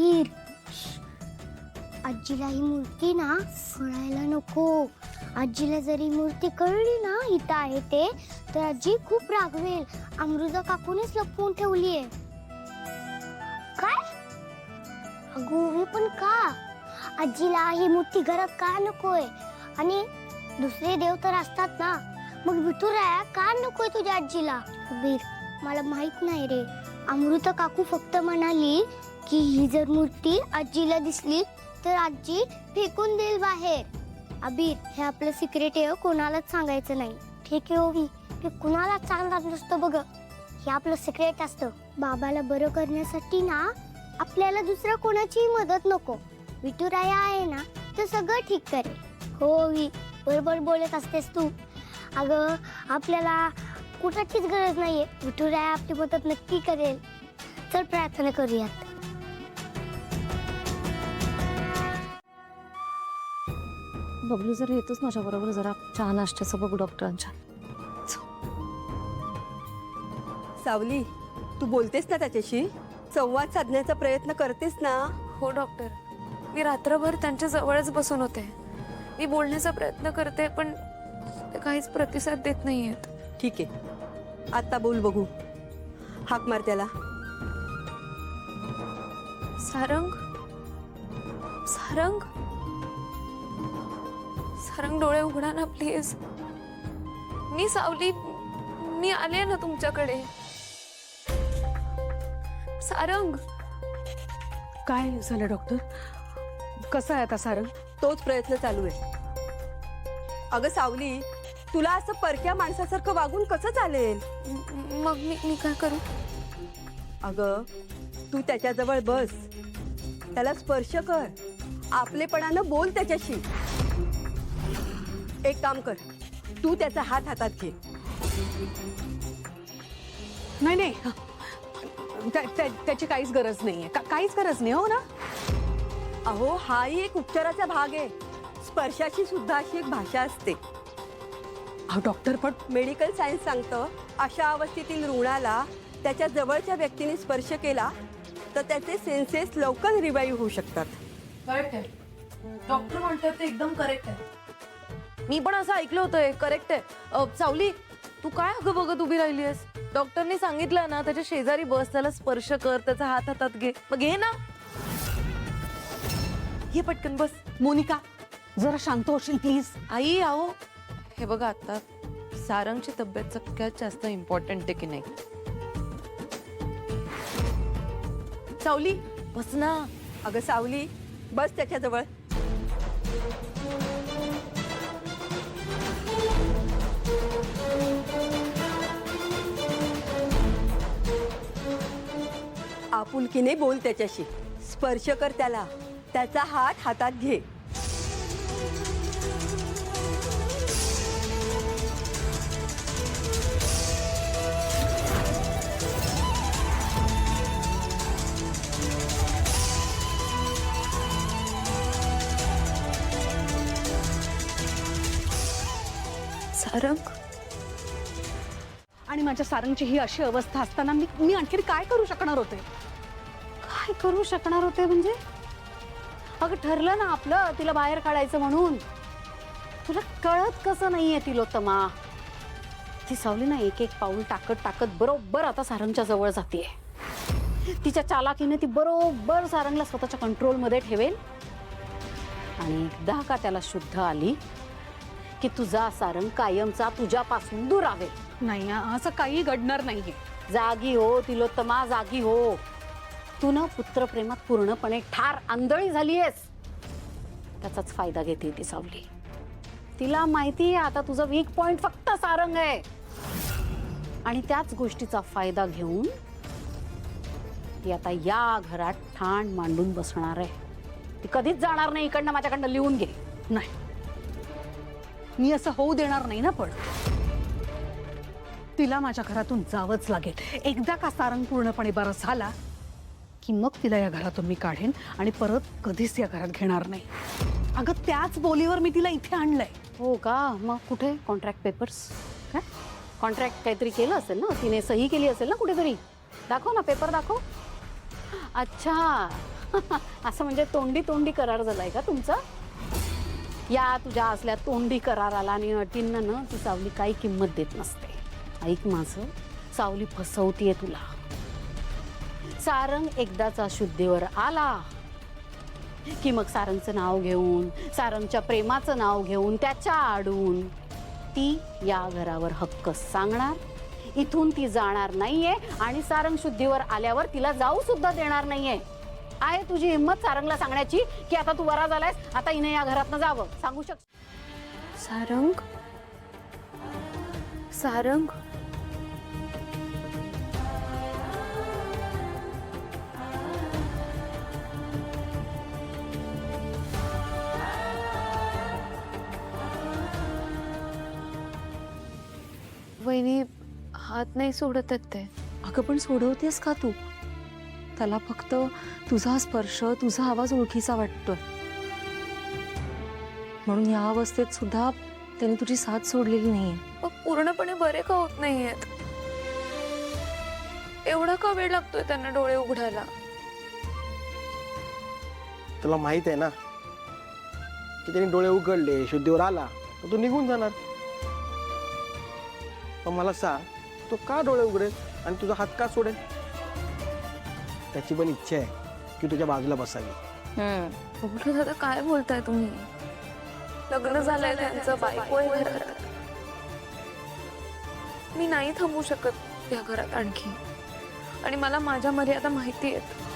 अबीर, आजीला ही मूर्ती ना कळायला नको. आजीला जरी मूर्ती कळली ना इथं आहे ते, तर आजी खूप रागवेल. अमृता काकूनेच लपवून ठेवली आहे. काय? अगो हे पण का? आजीला ही मूर्ती घरात का नकोय? आणि दुसरे देव तर असतात ना, मग विठुराया का नकोय तुझ्या आजीला? अबीर, मला माहित नाही रे. अमृता काकू फक्त म्हणाली की ही जर मूर्ती आजीला दिसली तर आजी फेकून देईल बाहेर. अबीर, हे आपलं सिक्रेट आहे, कोणालाच सांगायचं नाही. ठीक आहे ओवी, हे कुणालाच सांगणार नसतं बघ. हे आपलं सिक्रेट असतं. बाबाला बरं करण्यासाठी ना आपल्याला दुसऱ्या कोणाचीही मदत नको. विठुराया आहे ना तर सगळं ठीक करेल. हो ओवी, बरोबर बोलत असतेस तू. अगं, आपल्याला कुणाचीच गरज नाहीये. विठुराया आपली मदत नक्की करेल. चल प्रार्थना करूयात. बबलू जर येतोच माझ्या बरोबर, जरा चहा नाश्त्याचं बघू डॉक्टरांच्या. सावली, तू बोलतेस ना त्याच्याशी, संवाद साधण्याचा प्रयत्न करतेस ना? हो डॉक्टर, मी रात्रभर त्यांच्या जवळच बसून होते. मी बोलण्याचा प्रयत्न करते पण ते काहीच प्रतिसाद देत नाहीयेत. ठीक आहे, आता बोल बघू. हाक मार त्याला. सारंग, सारंग, सारंग, डोळे उघडा ना प्लीज. मी सावली, मी आले ना तुमच्याकडे. सारंग. काय झालं डॉक्टर? कसं आहे आता सारंग? तोच प्रयत्न चालू आहे. अगं सावली, तुला असं परक्या माणसासारखं वागून कसं चालेल? मग मी काय करू? अगं, तू त्याच्याजवळ बस, त्याला स्पर्श कर, आपलेपणानं बोल त्याच्याशी. एक काम कर, तू त्याचा हात हातात घे. नाही नाही, त्याची काहीच गरज नाहीये. काहीच गरज नाही, हो ना? अहो, हाही एक उपचाराचा भाग आहे. स्पर्शाची सुद्धा अशी एक भाषा असते. अहो डॉक्टर, पण मेडिकल सायन्स सांगतं, अशा अवस्थेतील रुग्णाला त्याच्या जवळच्या व्यक्तीने स्पर्श केला तर त्याचे सेन्सेस लवकर रिवाईव्ह होऊ शकतात. करेक्ट आहे, डॉक्टर म्हणतात ते एकदम करेक्ट आहे. मी पण असं ऐकलं होतं, करेक्ट आहे. सावली, तू काय अगं बघत उभी राहिली आहेस? डॉक्टरने सांगितलं ना त्याच्या शेजारी बस, त्याला स्पर्श कर, त्याचा हात हातात घे. मग घे ना, ये पटकन बस. मोनिका, जरा शांत होशील प्लीज? आई आहो, हे बघा आता सारंगची तब्येत सगळ्यात जास्त इम्पॉर्टंट आहे की नाही. सावली बस ना. अगं सावली, बस त्याच्याजवळ. आपुलकीने बोल त्याच्याशी, स्पर्श कर त्याला, त्याचा हात हातात घे. सारंग, आणि माझ्या सारंगची ही अशी अवस्था असताना मी आणखी काय करू शकणार होते? काय करू शकणार होते म्हणजे? अगं ठरलं ना आपलं तिला बाहेर काढायचं म्हणून. तुला कळत कसं नाहीये तिलोत्तमा? ती सावली ना एक एक पाऊल टाकत टाकत बरोबर आता सारंगच्या जवळ जातीये. तिच्या चालाकीने ती बरोबर सारंगला स्वतःच्या कंट्रोलमध्ये ठेवेल. आणि एकदा का त्याला शुद्ध आली की तुझा सारंग कायमचा तुझ्यापासून दूर राहील. नाही, असं काही घडणार नाहीये. जागी हो तिलोत्तमा, जागी हो. तू ना पुत्रप्रेमात पूर्णपणे ठार आंधळी झालीयस. त्याचाच फायदा घेते ती सावली. तिला माहिती आहे आता तुझं वीक पॉइंट फक्त सारंग आहे. आणि त्याच गोष्टीचा फायदा घेऊन ती आता या घरात ठाण मांडून बसणार आहे. ती कधीच जाणार नाही इकडनं. माझ्याकडनं लिहून घे. नाही, मी असं होऊ देणार नाही ना. पण तिला माझ्या घरातून जावंच लागेल. एकदा का सारंग पूर्णपणे बरं झाला की मग तिला या घरातून मी काढेन आणि परत कधीच या घरात घेणार नाही. अगं, त्याच बोलीवर मी तिला इथे आणलंय. हो का? मग कुठे कॉन्ट्रॅक्ट पेपर्स? काय कॉन्ट्रॅक्ट काहीतरी केलं असेल ना, तिने सही केली असेल ना कुठेतरी. दाखव ना, पेपर दाखव. अच्छा, असं म्हणजे तोंडी तोंडी करार झालाय का तुमचा? या तुझ्या असल्या तोंडी कराराला आणि अटींना ना ती सावली काही किंमत देत नसते. ऐक माझं, सावली फसवतीये तुला. सारंग एकदाचा शुद्धीवर आला की मग सारंगचं नाव घेऊन, सारंगच्या प्रेमाचं नाव घेऊन, त्याच्या आडून ती या घरावर हक्क सांगणार. इथून ती जाणार नाहीये आणि सारंग शुद्धीवर आल्यावर तिला जाऊ सुद्धा देणार नाहीये. आहे तुझी हिंमत सारंगला सांगण्याची की आता तू बरा झालायस, आता हिने या घरातनं जावं? सांगू शकतो? सारंग सारंग वहिनी हात नाही सोडत आहेत ते. अगं पण सोडवतेस का तू? त्याला फक्त तुझा स्पर्श, तुझा आवाज ओळखीचा वाटतोय म्हणून या अवस्थेत सुद्धा त्याने तुझी साथ सोडलेली नाहीये. मग पूर्णपणे बरे का होत नाहीयेत? एवढा का वेळ लागतोय त्यांना डोळे उघडायला? तुला माहित आहे ना की त्याने डोळे उघडले, शुद्धीवर आला तर तो निघून जाणार. पण मला सांग, तो का डोळे उघडेल आणि तुझा हात का सोडेल? त्याची पण इच्छा आहे की तुझ्या बाजूला बसावी. बबलू दादा काय बोलताय तुम्ही? लग्न झालंय त्यांचं, बायको आहे घरात. मी नाही थांबू शकत या घरात आणखी. आणि मला माझ्या मर्यादा माहिती आहेत.